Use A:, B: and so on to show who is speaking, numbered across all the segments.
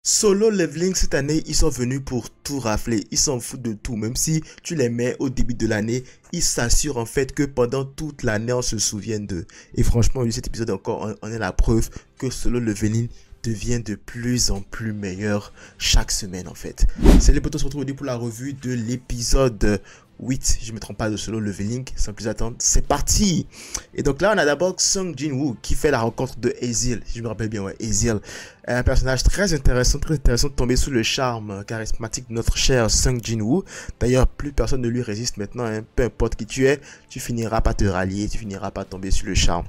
A: Solo Leveling cette année, ils sont venus pour tout rafler. Ils s'en foutent de tout. Même si tu les mets au début de l'année, ils s'assurent en fait que pendant toute l'année, on se souvienne d'eux. Et franchement, cet épisode encore, on est la preuve que Solo Leveling devient de plus en plus meilleur chaque semaine en fait. C'est les potos, on se retrouve aujourd'hui pour la revue de l'épisode 8, je ne me trompe pas, de Solo Leveling. Sans plus attendre, c'est parti. Et donc là on a d'abord Sung Jin-woo qui fait la rencontre de Ezil, si je me rappelle bien, ouais, Ezil, un personnage très intéressant de tomber sous le charme charismatique de notre cher Sung Jin-woo. D'ailleurs plus personne ne lui résiste maintenant, hein. Peu importe qui tu es, tu finiras par te rallier, tu finiras par tomber sous le charme.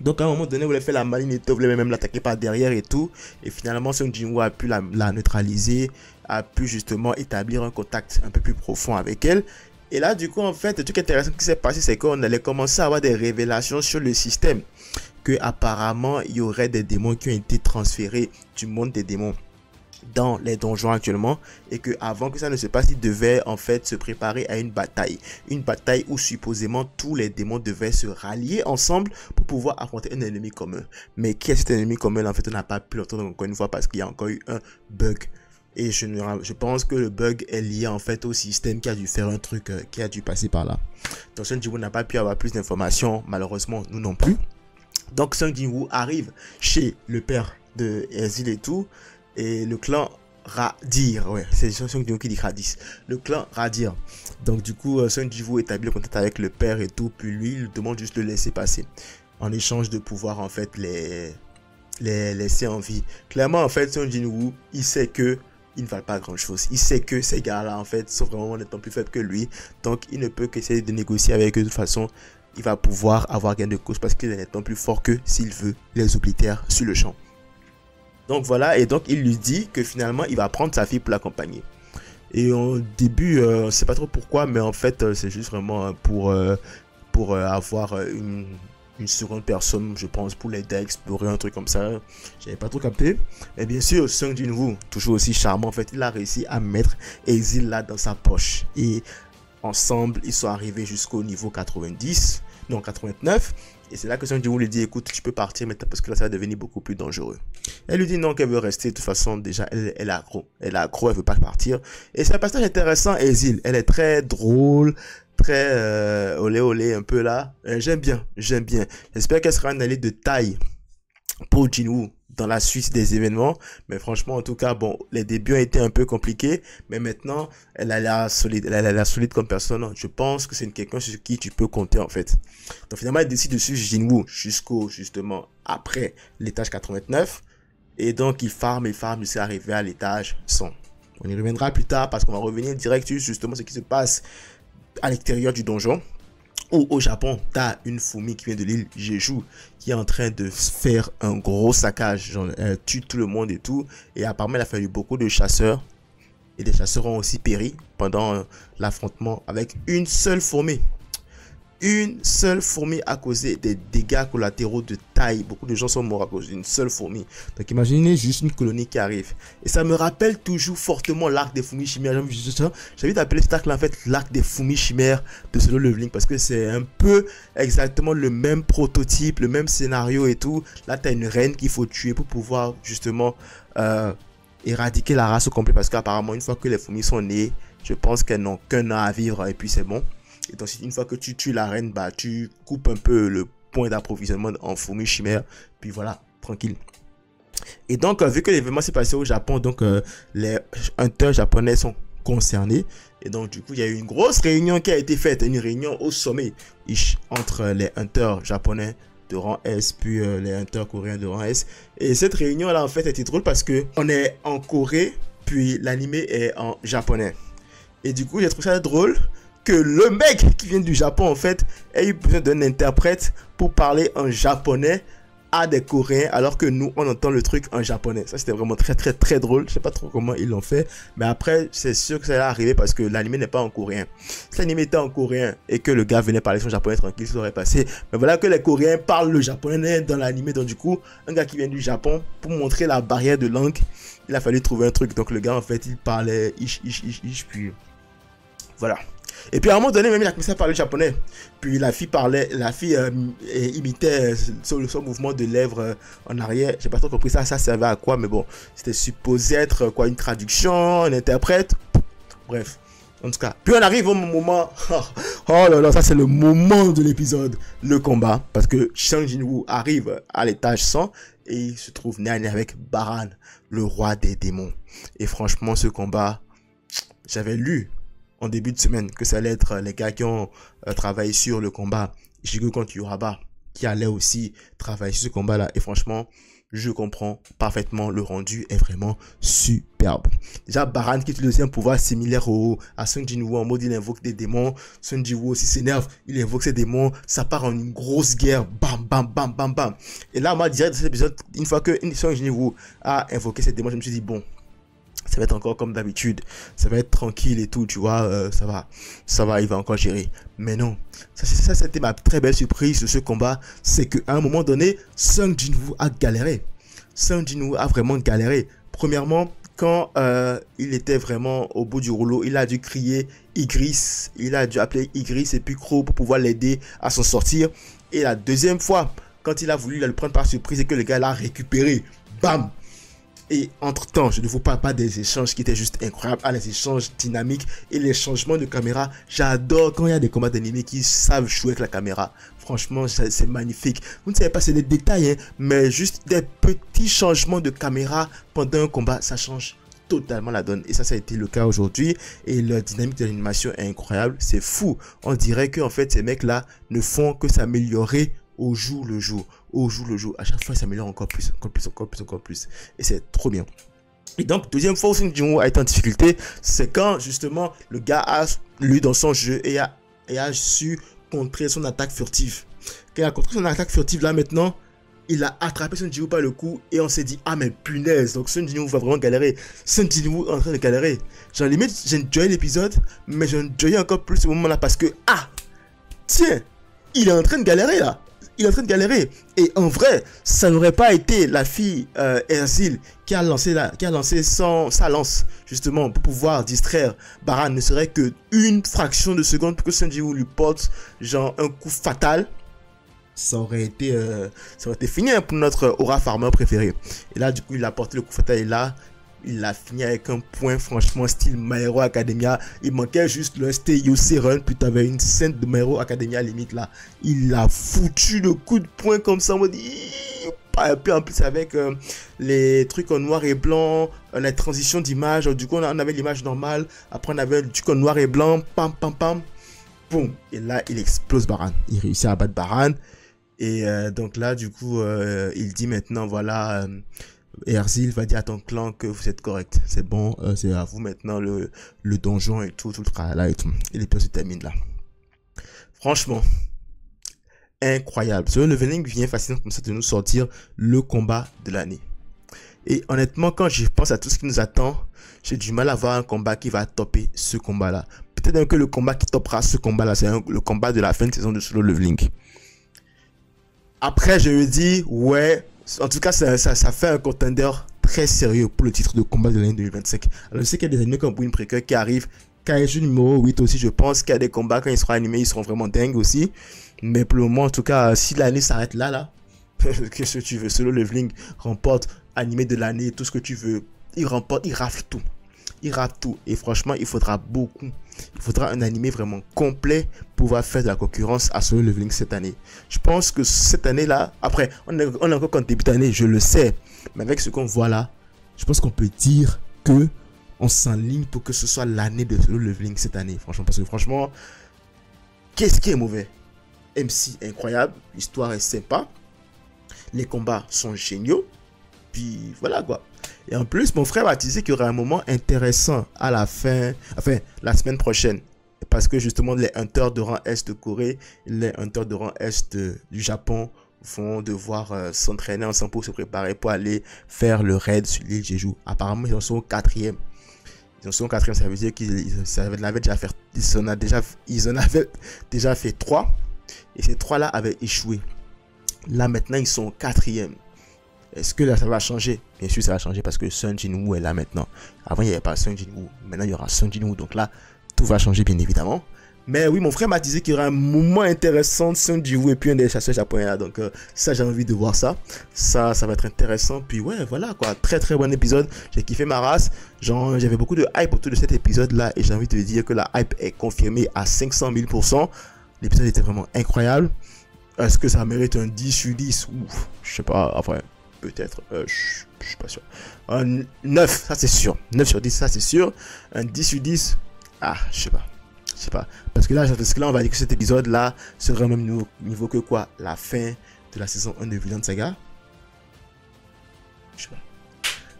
A: Donc à un moment donné, vous voulez faire la maline et tout, vous voulez même l'attaquer par derrière et tout. Et finalement, Sung Jin-woo a pu la neutraliser, a pu justement établir un contact un peu plus profond avec elle. Et là, du coup, en fait, le truc intéressant qui s'est passé, c'est qu'on allait commencer à avoir des révélations sur le système. Que apparemment, il y aurait des démons qui ont été transférés du monde des démons dans les donjons actuellement, et que avant que ça ne se passe, il devait en fait se préparer à une bataille où supposément tous les démons devaient se rallier ensemble pour pouvoir affronter un ennemi commun. Mais qui est cet ennemi commun? En fait, on n'a pas pu l'entendre encore une fois parce qu'il y a encore eu un bug. Et je pense que le bug est lié en fait au système qui a dû faire un truc, qui a dû passer par là. Donc Sung Jin-woo n'a pas pu avoir plus d'informations, malheureusement nous non plus. Donc Sung Jin-woo arrive chez le père de Ezil et tout, et le clan Radir, ouais, c'est Sung Jin-woo qui dit Radis, le clan Radir. Donc du coup, Sung Jin-woo établit le contact avec le père et tout, puis lui, il lui demande juste de le laisser passer, en échange de pouvoir en fait les laisser en vie. Clairement, en fait, Sung Jin-woo, il sait que ils ne valent pas grand chose. Il sait que ces gars-là, en fait, sont vraiment nettement plus faibles que lui. Donc, il ne peut qu'essayer de négocier avec eux. De toute façon, il va pouvoir avoir gain de cause parce qu'il est nettement plus fort que s'il veut les oblitère sur le champ. Donc, voilà. Et donc, il lui dit que finalement, il va prendre sa fille pour l'accompagner. Et au début, on ne sait pas trop pourquoi, mais en fait, c'est juste vraiment pour avoir une seconde personne, je pense, pour l'aider à explorer un truc comme ça. J'avais pas trop capté. Mais bien sûr, Sung Jin-woo, toujours aussi charmant, en fait, il a réussi à mettre Ezil là dans sa poche. Et ensemble, ils sont arrivés jusqu'au niveau 90, non 89. Et c'est là que Sung Jin-woo lui dit, écoute, tu peux partir maintenant parce que là, ça va devenir beaucoup plus dangereux. Elle lui dit non, qu'elle veut rester. De toute façon, déjà, elle est accro. Elle est accro, elle veut pas partir. Et c'est un passage intéressant, Ezil. Elle est très drôle, très olé olé un peu là. J'aime bien. J'espère qu'elle sera un allié de taille pour Jin-woo dans la suite des événements. Mais franchement, en tout cas, bon, les débuts ont été un peu compliqués. Mais maintenant, elle a l'air solide. Elle a l'air solide comme personne. Je pense que c'est quelqu'un sur qui tu peux compter en fait. Donc finalement, elle décide de suivre Jin-woo jusqu'au, justement, après l'étage 89. Et donc, il farme jusqu'à arriver à l'étage 100. On y reviendra plus tard parce qu'on va revenir direct sur justement ce qui se passe à l'extérieur du donjon, ou au Japon, t'as une fourmi qui vient de l'île Jeju qui est en train de faire un gros saccage, genre elle tue tout le monde et tout, et apparemment elle a fallu beaucoup de chasseurs, et des chasseurs ont aussi péri pendant l'affrontement avec une seule fourmi. Une seule fourmi a causé des dégâts collatéraux de taille. Beaucoup de gens sont morts à cause d'une seule fourmi. Donc imaginez juste une colonie qui arrive. Et ça me rappelle toujours fortement l'arc des fourmis chimères. J'ai envie d'appeler cet arc-là en fait l'arc des fourmis chimères de Solo Leveling. Parce que c'est un peu exactement le même prototype, le même scénario et tout. Là, tu as une reine qu'il faut tuer pour pouvoir justement éradiquer la race au complet. Parce qu'apparemment, une fois que les fourmis sont nées, je pense qu'elles n'ont qu'un an à vivre et puis c'est bon. Et donc, une fois que tu tues la reine, bah, tu coupes un peu le point d'approvisionnement en fourmis chimères. Puis voilà, tranquille. Et donc, vu que l'événement s'est passé au Japon, donc les hunters japonais sont concernés. Et donc, du coup, il y a eu une grosse réunion qui a été faite. Une réunion au sommet entre les hunters japonais de rang S, puis les hunters coréens de rang S. Et cette réunion-là, en fait, était drôle parce qu'on est en Corée, puis l'animé est en japonais. Et du coup, j'ai trouvé ça drôle que le mec qui vient du Japon en fait ait eu besoin d'un interprète pour parler en japonais à des Coréens alors que nous on entend le truc en japonais. Ça c'était vraiment très drôle. Je sais pas trop comment ils l'ont fait, mais après c'est sûr que ça va arriver parce que l'anime n'est pas en coréen. Si l'anime était en coréen et que le gars venait parler son japonais tranquille, ça aurait passé. Mais voilà que les Coréens parlent le japonais dans l'anime, donc du coup un gars qui vient du Japon, pour montrer la barrière de langue, il a fallu trouver un truc. Donc le gars en fait il parlait puis voilà. Et puis à un moment donné, même il a commencé à parler japonais. Puis la fille imitait son mouvement de lèvres en arrière. J'ai pas trop compris ça servait à quoi, mais bon, c'était supposé être quoi, une traduction, un interprète. Bref, en tout cas. Puis on arrive au moment, oh là là, ça c'est le moment de l'épisode, le combat. Parce que Sung Jin-woo arrive à l'étage 100 et il se trouve nez à nez avec Baran, le roi des démons. Et franchement, ce combat, j'avais lu en début de semaine que ça allait être les gars qui ont travaillé sur le combat Jigo contre Yuraba qui allaient aussi travailler sur ce combat-là. Et franchement, je comprends parfaitement, le rendu est vraiment superbe. Déjà, Baran qui utilise un pouvoir similaire à Sung Jin-woo en mode il invoque des démons. Sung Jin-woo aussi s'énerve, il invoque ses démons. Ça part en une grosse guerre. Bam, bam, bam, bam, bam. Et là, moi, direct dans cet épisode, une fois que Sung Jin-woo a invoqué ses démons, je me suis dit, bon, ça va être encore comme d'habitude, ça va être tranquille et tout, tu vois, ça va, il va encore gérer. Mais non, ça c'était ma très belle surprise de ce combat, c'est qu'à un moment donné, Sung Jin-woo a galéré. Sung Jin-woo a vraiment galéré. Premièrement, quand il était vraiment au bout du rouleau, il a dû crier Igris, il a dû appeler Igris et puis Crow pour pouvoir l'aider à s'en sortir. Et la deuxième fois, quand il a voulu le prendre par surprise et que le gars l'a récupéré, bam! Et entre-temps, je ne vous parle pas des échanges qui étaient juste incroyables, les échanges dynamiques et les changements de caméra. J'adore quand il y a des combats d'animés qui savent jouer avec la caméra. Franchement, c'est magnifique. Vous ne savez pas, c'est des détails, hein, mais juste des petits changements de caméra pendant un combat, ça change totalement la donne. Et ça a été le cas aujourd'hui. Et la dynamique de l'animation est incroyable. C'est fou. On dirait que en fait, ces mecs-là ne font que s'améliorer au jour le jour, à chaque fois il s'améliore encore plus. Et c'est trop bien. Et donc, deuxième fois où Sung Jin-woo a été en difficulté, c'est quand justement le gars a lu dans son jeu et a su contrer son attaque furtive. Quand il a contré son attaque furtive, là maintenant, il a attrapé Sung Jin-woo par le cou et on s'est dit, ah mais punaise, donc Sung Jin-woo va vraiment galérer. Sung Jin-woo est en train de galérer. Genre limite, j'ai enjoyé l'épisode, mais j'ai enjoyé encore plus ce moment-là parce que, ah, tiens, il est en train de galérer là. Il est en train de galérer. Et en vrai, ça n'aurait pas été la fille Erzil qui a lancé sa lance, justement, pour pouvoir distraire Baran. Ne serait que une fraction de seconde pour que Sung Jin-woo lui porte genre un coup fatal. Ça aurait été fini pour notre Aura Farmer préféré. Et là, du coup, il a porté le coup fatal. Et là, il a fini avec un point franchement style My Hero Academia. Il manquait juste le Stay UC Run. Puis t'avais une scène de My Hero Academia limite là. Il a foutu le coup de poing comme ça en mode. Et puis en plus avec les trucs en noir et blanc, la transition d'image. Du coup on avait l'image normale. Après on avait le truc en noir et blanc. Pam pam pam. Boum. Et là il explose Baran. Il réussit à battre Baran. Et donc là du coup il dit maintenant voilà. Erzil va dire à ton clan que vous êtes correct. C'est bon, c'est à vous maintenant le donjon et tout le travail là et tout. Et l'épisode se termine là. Franchement, incroyable. Ce leveling vient facilement comme ça de nous sortir le combat de l'année. Et honnêtement, quand je pense à tout ce qui nous attend, j'ai du mal à voir un combat qui va topper ce combat là. Peut-être que le combat qui topera ce combat là, c'est le combat de la fin de saison de Solo Leveling. Après, je me dis, ouais. En tout cas, ça fait un contender très sérieux pour le titre de combat de l'année 2025. Alors, je sais qu'il y a des animés comme Windbreaker qui arrivent. Kaiju numéro 8 aussi, je pense qu'il y a des combats quand ils seront animés, ils seront vraiment dingues aussi. Mais pour le moment, en tout cas, si l'année s'arrête là, qu'est-ce que tu veux? Solo Leveling remporte animé de l'année, tout ce que tu veux. Il rafle tout. Il rate tout. Et franchement, il faudra beaucoup. Il faudra un animé vraiment complet pour pouvoir faire de la concurrence à Solo Leveling cette année. Je pense que cette année-là, après, on est encore qu'en début d'année, je le sais. Mais avec ce qu'on voit là, je pense qu'on peut dire que on s'enligne pour que ce soit l'année de Solo Leveling cette année. Franchement, parce que franchement, qu'est-ce qui est mauvais? MC incroyable, l'histoire est sympa, les combats sont géniaux. Puis voilà quoi. Et en plus, mon frère m'a teasé qu'il y aura un moment intéressant à la fin, enfin la semaine prochaine. Parce que justement, les hunters de rang Est de Corée, les hunters de rang Est du Japon vont devoir s'entraîner ensemble pour se préparer pour aller faire le raid sur l'île Jeju. Apparemment, ils en sont au 4e. Ils en sont au 4e, ça veut dire qu'ils en avaient déjà fait 3. Et ces 3 là avaient échoué. Là maintenant, ils sont au 4e. Est-ce que là ça va changer? Bien sûr ça va changer parce que Sung Jin-woo est là maintenant. Avant il n'y avait pas Sung Jin-woo, maintenant il y aura Sung Jin-woo. Donc là tout va changer bien évidemment. Mais oui, mon frère m'a dit qu'il y aura un moment intéressant de Son Ji-woo et puis un des chasseurs japonais là. Donc ça, j'ai envie de voir ça. Ça va être intéressant. Puis ouais, voilà quoi. Très très bon épisode. J'ai kiffé ma race. Genre, j'avais beaucoup de hype autour de cet épisode là. Et j'ai envie de dire que la hype est confirmée à 500 000%. L'épisode était vraiment incroyable. Est-ce que ça mérite un 10 sur 10? Ouf, je sais pas. Enfin, peut-être. Je suis pas sûr. Un 9, ça c'est sûr. 9 sur 10, ça c'est sûr. Un 10 sur 10, ah, je sais pas. Je sais pas. Parce que là, on va dire que cet épisode-là sera au même niveau que quoi? La fin de la saison 1 de Vinland Saga. Je sais pas.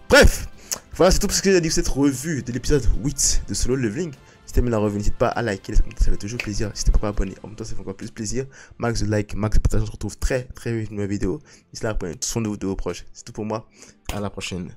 A: Bref, voilà, c'est tout ce que j'ai dit pour cette revue de l'épisode 8 de Solo Leveling. Si t'aimes la revue, n'hésite pas à liker, ça fait toujours plaisir. Si t'es pas abonné, en même temps, ça fait encore plus plaisir. Max de like, max de partage, on se retrouve très vite dans une nouvelle vidéo. D'ici là, prenez soin de vos proches. C'est tout pour moi. À la prochaine.